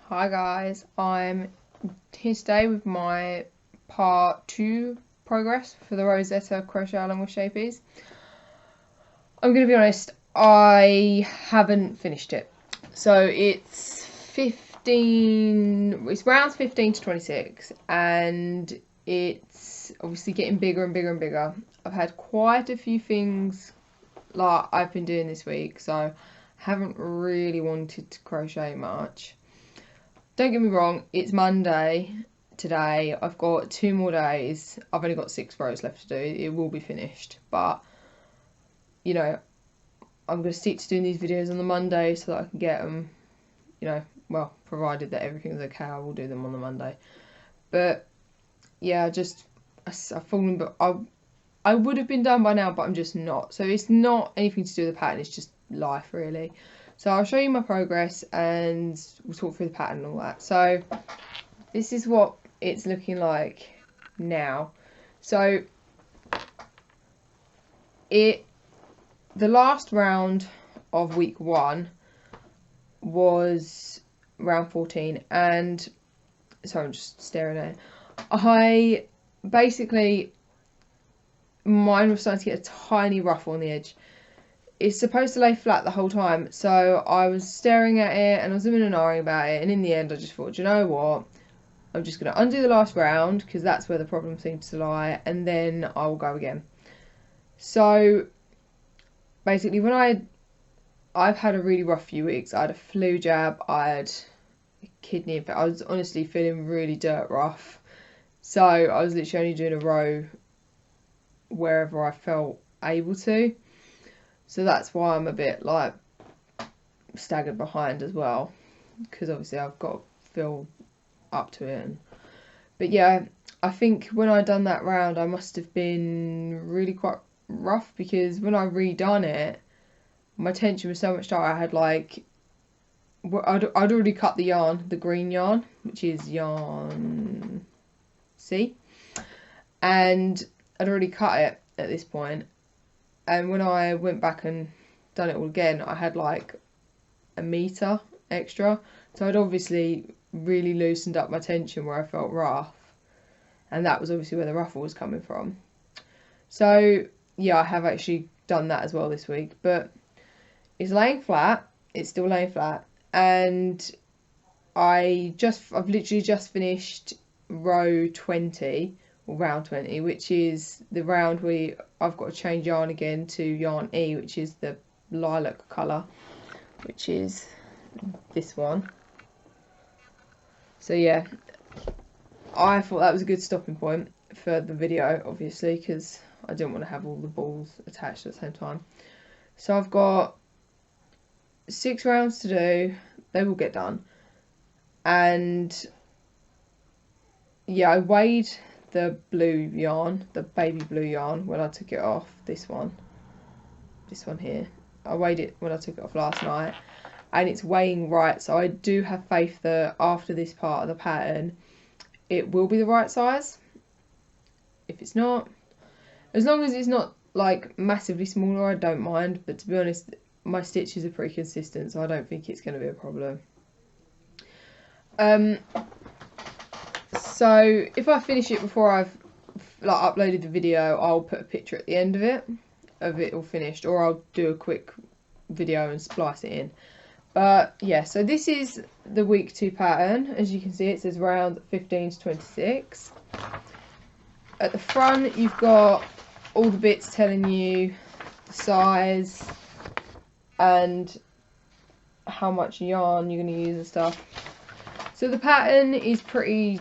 Hi guys, I'm here today with my part 2 progress for the Rozeta crochet along with Scheepjes. I'm going to be honest, I haven't finished it. So it's rounds 15 to 26 and it's obviously getting bigger and bigger and bigger. I've had quite a few things like I've been doing this week, so I haven't really wanted to crochet much. Don't get me wrong, it's Monday today. I've got 2 more days. I've only got 6 rows left to do. It will be finished. But, you know, I'm going to stick to doing these videos on the Monday so that I can get them, you know, well, provided that everything's okay, I will do them on the Monday. But, yeah, I've fallen, but I would have been done by now, but I'm just not. So it's not anything to do with the pattern, it's just life, really. So I'll show you my progress and we'll talk through the pattern and all that. So this is what it's looking like now. So the last round of week 1 was round 14, and so I'm just staring at it. Mine was starting to get a tiny ruffle on the edge. It's supposed to lay flat the whole time, so I was staring at it and I was umming and ahhing about it, and in the end I just thought, do you know what, I'm just going to undo the last round because that's where the problem seems to lie, and then I will go again. So basically, I've had a really rough few weeks. I had a flu jab, I had a kidney infection. I was honestly feeling really dirt rough, so I was literally only doing a row wherever I felt able to. So that's why I'm a bit like staggered behind as well, because obviously I've got to feel up to it. But yeah, I think when I done that round I must have been really quite rough, because when I redone it my tension was so much tighter. I had like, I'd already cut the yarn, the green yarn, which is yarn C, and I'd already cut it at this point. And when I went back and done it all again, I had like a metre extra. So I'd obviously really loosened up my tension where I felt rough. And that was obviously where the ruffle was coming from. So yeah, I have actually done that as well this week. But it's laying flat. It's still laying flat. And I've literally just finished row 20. Or round 20, which is the round where I've got to change yarn again to yarn E, which is the lilac colour, which is this one. So yeah, I thought that was a good stopping point for the video, obviously, because I didn't want to have all the balls attached at the same time. So I've got 6 rounds to do. They will get done. And yeah, I weighed the blue yarn, the baby blue yarn, when I took it off. This one here, I weighed it when I took it off last night, and it's weighing right, so I do have faith that after this part of the pattern it will be the right size. If it's not, as long as it's not like massively smaller, I don't mind. But to be honest, my stitches are pretty consistent, so I don't think it's going to be a problem. So if I finish it before I've like uploaded the video, I'll put a picture at the end of it all finished, or I'll do a quick video and splice it in. But yeah, so this is the week 2 pattern. As you can see, it says round 15 to 26. At the front you've got all the bits telling you the size and how much yarn you're going to use and stuff. So the pattern is pretty,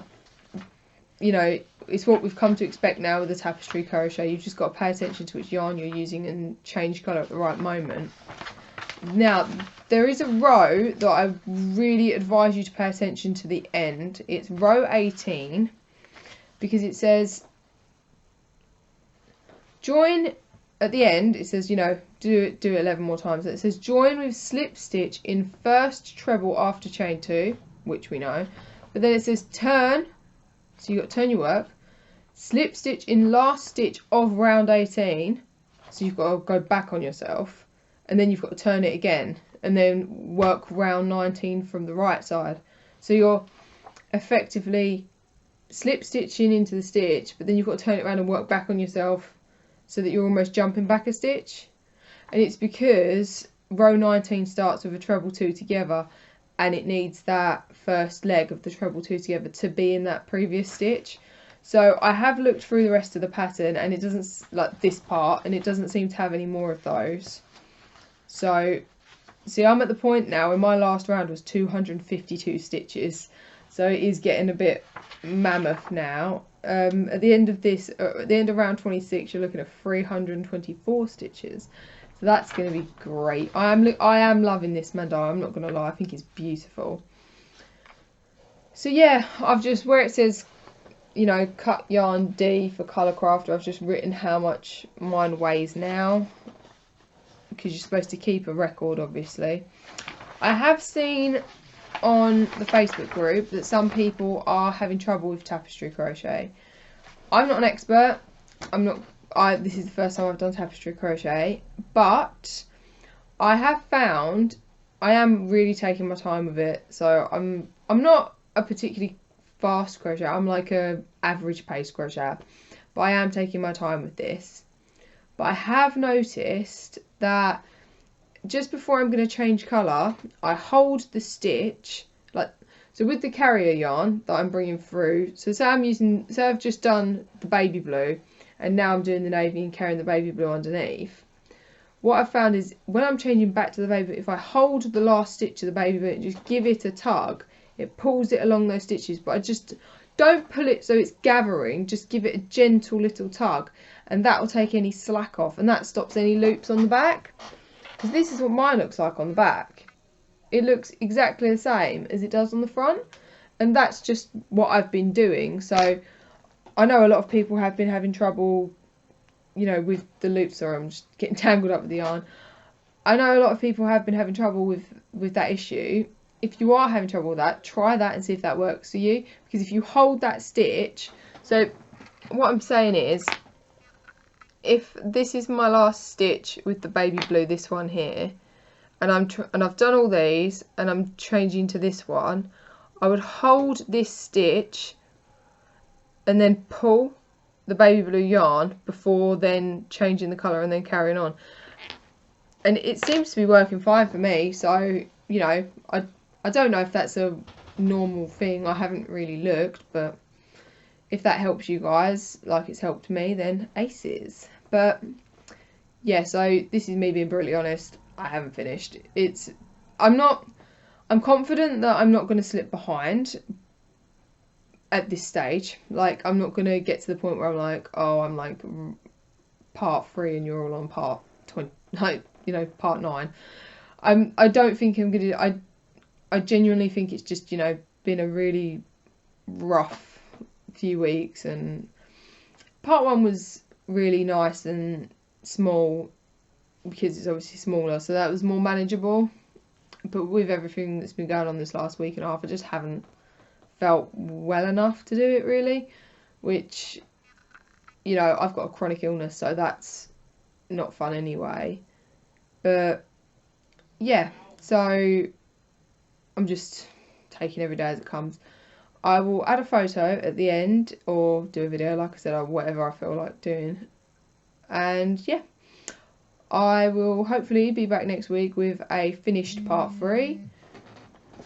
you know, it's what we've come to expect now with the tapestry crochet. You've just got to pay attention to which yarn you're using and change colour at the right moment. Now, there is a row that I really advise you to pay attention to the end. It's row 18, because it says join at the end. It says, you know, do it 11 more times. It says join with slip stitch in first treble after chain 2, which we know. But then it says turn. So you've got to turn your work, slip stitch in last stitch of round 18, so you've got to go back on yourself, and then you've got to turn it again, and then work round 19 from the right side. So you're effectively slip stitching into the stitch, but then you've got to turn it around and work back on yourself so that you're almost jumping back a stitch. And it's because row 19 starts with a treble 2 together, and it needs that first leg of the treble 2 together to be in that previous stitch. So I have looked through the rest of the pattern, and it doesn't, like this part, and it doesn't seem to have any more of those. So see, I'm at the point now where my last round was 252 stitches, so it is getting a bit mammoth now. At the end of this, at the end of round 26, you're looking at 324 stitches. So that's going to be great. I am loving this mandala, I'm not going to lie, I think it's beautiful. So yeah, I've just, where it says, you know, cut yarn D for colour crafter, I've just written how much mine weighs now, because you're supposed to keep a record, obviously. I have seen on the Facebook group that some people are having trouble with tapestry crochet. I'm not an expert. This is the first time I've done tapestry crochet, but I have found I am really taking my time with it. So I'm not a particularly fast crocheter. I'm like a average pace crocheter, but I am taking my time with this. But I have noticed that just before I'm going to change colour, I hold the stitch, like, so with the carrier yarn that I'm bringing through, so say I've just done the baby blue, and now I'm doing the navy and carrying the baby blue underneath. What I've found is when I'm changing back to the baby blue, if I hold the last stitch of the baby blue and just give it a tug, it pulls it along those stitches, but I just don't pull it so it's gathering, just give it a gentle little tug, and that will take any slack off, and that stops any loops on the back. Because this is what mine looks like on the back. It looks exactly the same as it does on the front, and that's just what I've been doing. So I know a lot of people have been having trouble, you know, with the loops. Sorry, I'm just getting tangled up with the yarn. I know a lot of people have been having trouble with that issue. If you are having trouble with that, try that and see if that works for you. Because if you hold that stitch, so what I'm saying is, if this is my last stitch with the baby blue, this one here, and I've done all these, and I'm changing to this one, I would hold this stitch and then pull the baby blue yarn before then changing the colour and then carrying on. And it seems to be working fine for me, so, you know, I don't know if that's a normal thing. I haven't really looked, but if that helps you guys like it's helped me, then aces. But yeah, so this is me being brutally honest. I haven't finished. I'm confident that I'm not going to slip behind at this stage. Like, I'm not going to get to the point where I'm like, oh, I'm like part 3 and you're all on part 20, like, you know, part 9. I don't think I'm going to, I genuinely think it's just, you know, been a really rough few weeks, and part 1 was really nice and small because it's obviously smaller, so that was more manageable. But with everything that's been going on this last week and a half, I just haven't felt well enough to do it, really, which, you know, I've got a chronic illness, so that's not fun anyway. But yeah, so I'm just taking every day as it comes. I will add a photo at the end, or do a video, like I said, or whatever I feel like doing. And yeah, I will hopefully be back next week with a finished part 3.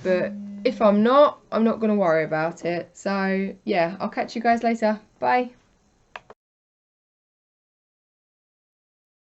But if I'm not going to worry about it. So yeah, I'll catch you guys later. Bye.